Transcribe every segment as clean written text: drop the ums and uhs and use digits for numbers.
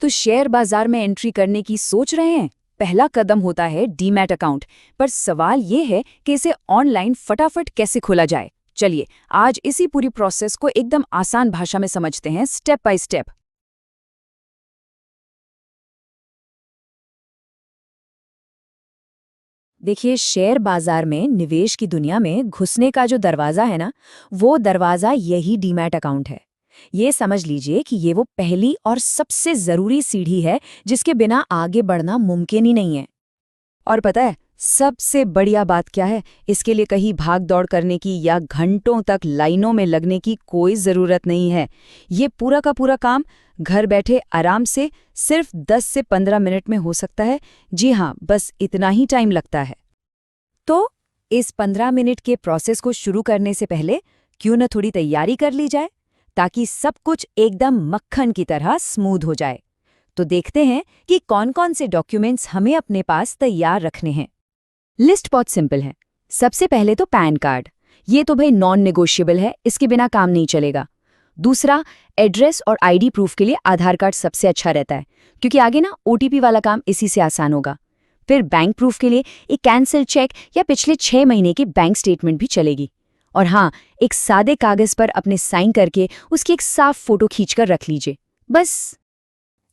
तो शेयर बाजार में एंट्री करने की सोच रहे हैं? पहला कदम होता है डीमैट अकाउंट। पर सवाल ये है कि इसे ऑनलाइन फटाफट कैसे खोला जाए। चलिए आज इसी पूरी प्रोसेस को एकदम आसान भाषा में समझते हैं, स्टेप बाय स्टेप। देखिए, शेयर बाजार में निवेश की दुनिया में घुसने का जो दरवाजा है ना, वो दरवाजा यही डीमैट अकाउंट है। ये समझ लीजिए कि ये वो पहली और सबसे जरूरी सीढ़ी है जिसके बिना आगे बढ़ना मुमकिन ही नहीं है। और पता है सबसे बढ़िया बात क्या है? इसके लिए कहीं भाग दौड़ करने की या घंटों तक लाइनों में लगने की कोई जरूरत नहीं है। ये पूरा का पूरा काम घर बैठे आराम से सिर्फ 10 से 15 मिनट में हो सकता है। जी हाँ, बस इतना ही टाइम लगता है। तो इस 15 मिनट के प्रोसेस को शुरू करने से पहले क्यों न थोड़ी तैयारी कर ली जाए, ताकि सब कुछ एकदम मक्खन की तरह स्मूथ हो जाए। तो देखते हैं कि कौन कौन से डॉक्यूमेंट्स हमें अपने पास तैयार रखने हैं। लिस्ट बहुत सिंपल है। सबसे पहले तो पैन कार्ड। ये तो भाई नॉन नेगोशिएबल है, इसके बिना काम नहीं चलेगा। दूसरा, एड्रेस और आईडी प्रूफ के लिए आधार कार्ड सबसे अच्छा रहता है, क्योंकि आगे ना ओटीपी वाला काम इसी से आसान होगा। फिर बैंक प्रूफ के लिए एक कैंसिल चेक या पिछले 6 महीने की बैंक स्टेटमेंट भी चलेगी। और हाँ, एक सादे कागज पर अपने साइन करके उसकी एक साफ फोटो खींचकर रख लीजिए, बस।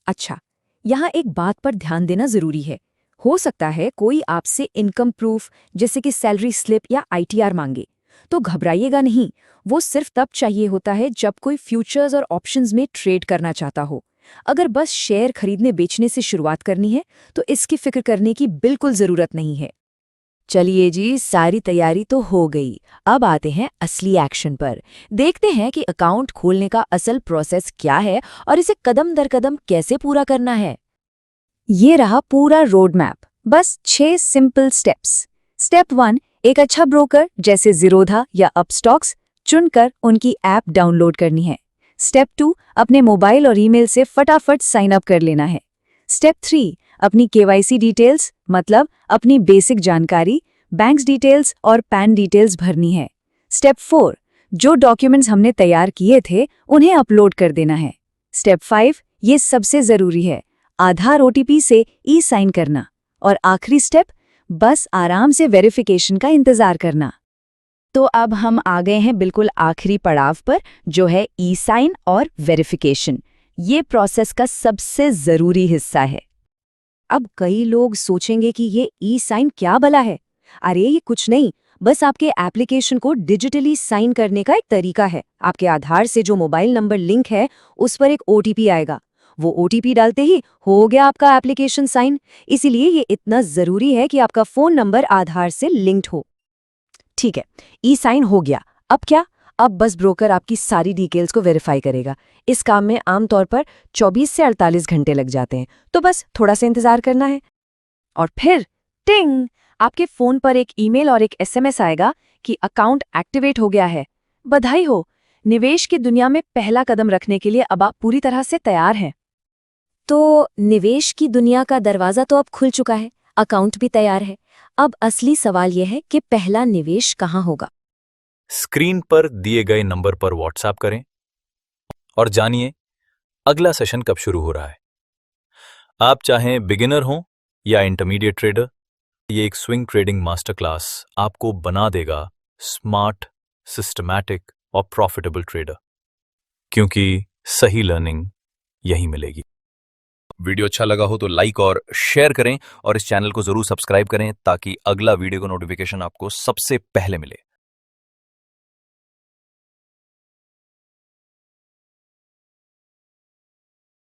अच्छा, यहाँ एक बात पर ध्यान देना जरूरी है। हो सकता है कोई आपसे इनकम प्रूफ जैसे कि सैलरी स्लिप या आईटीआर मांगे, तो घबराइएगा नहीं। वो सिर्फ तब चाहिए होता है जब कोई फ्यूचर्स और ऑप्शंस में ट्रेड करना चाहता हो। अगर बस शेयर खरीदने बेचने से शुरुआत करनी है तो इसकी फिक्र करने की बिल्कुल जरूरत नहीं है। चलिए जी, सारी तैयारी तो हो गई। अब आते हैं असली एक्शन पर। देखते हैं कि अकाउंट खोलने का असल प्रोसेस क्या है और इसे कदम दर कदम कैसे पूरा करना है। ये रहा पूरा रोड मैप, बस 6 सिंपल स्टेप्स। स्टेप 1, एक अच्छा ब्रोकर जैसे ज़ीरोधा या अपस्टॉक्स चुनकर उनकी ऐप डाउनलोड करनी है। स्टेप 2, अपने मोबाइल और ईमेल से फटाफट साइन अप कर लेना है। स्टेप 3, अपनी केवाईसी डिटेल्स मतलब अपनी बेसिक जानकारी, बैंक डिटेल्स और पैन डिटेल्स भरनी है। स्टेप 4, जो डॉक्यूमेंट्स हमने तैयार किए थे उन्हें अपलोड कर देना है। स्टेप 5, ये सबसे ज़रूरी है, आधार ओटीपी से ई साइन करना। और आखिरी स्टेप, बस आराम से वेरिफिकेशन का इंतजार करना। तो अब हम आ गए हैं बिल्कुल आखिरी पड़ाव पर, जो है ई साइन और वेरिफिकेशन। ये प्रोसेस का सबसे ज़रूरी हिस्सा है। अब कई लोग सोचेंगे कि ये ई साइन क्या भला है? अरे ये कुछ नहीं, बस आपके एप्लीकेशन को डिजिटली साइन करने का एक तरीका है। आपके आधार से जो मोबाइल नंबर लिंक है उस पर एक ओटीपी आएगा। वो ओटीपी डालते ही हो गया आपका एप्लीकेशन साइन। इसीलिए ये इतना जरूरी है कि आपका फोन नंबर आधार से लिंक्ड हो। ठीक है, ई साइन हो गया। अब क्या? अब बस ब्रोकर आपकी सारी डिटेल्स को वेरीफाई करेगा। इस काम में आमतौर पर 24 से 48 घंटे लग जाते हैं, तो बस थोड़ा सा इंतजार करना है। और फिर टिंग, आपके फोन पर एक ईमेल और एक एसएमएस आएगा कि अकाउंट एक्टिवेट हो गया है। बधाई हो, निवेश की दुनिया में पहला कदम रखने के लिए अब आप पूरी तरह से तैयार हैं। तो निवेश की दुनिया का दरवाजा तो अब खुल चुका है, अकाउंट भी तैयार है। अब असली सवाल यह है कि पहला निवेश कहाँ होगा। स्क्रीन पर दिए गए नंबर पर व्हाट्सएप करें और जानिए अगला सेशन कब शुरू हो रहा है। आप चाहें बिगिनर हो या इंटरमीडिएट ट्रेडर, ये एक स्विंग ट्रेडिंग मास्टर क्लास आपको बना देगा स्मार्ट, सिस्टमैटिक और प्रॉफिटेबल ट्रेडर, क्योंकि सही लर्निंग यहीं मिलेगी। वीडियो अच्छा लगा हो तो लाइक और शेयर करें और इस चैनल को जरूर सब्सक्राइब करें ताकि अगला वीडियो का नोटिफिकेशन आपको सबसे पहले मिले।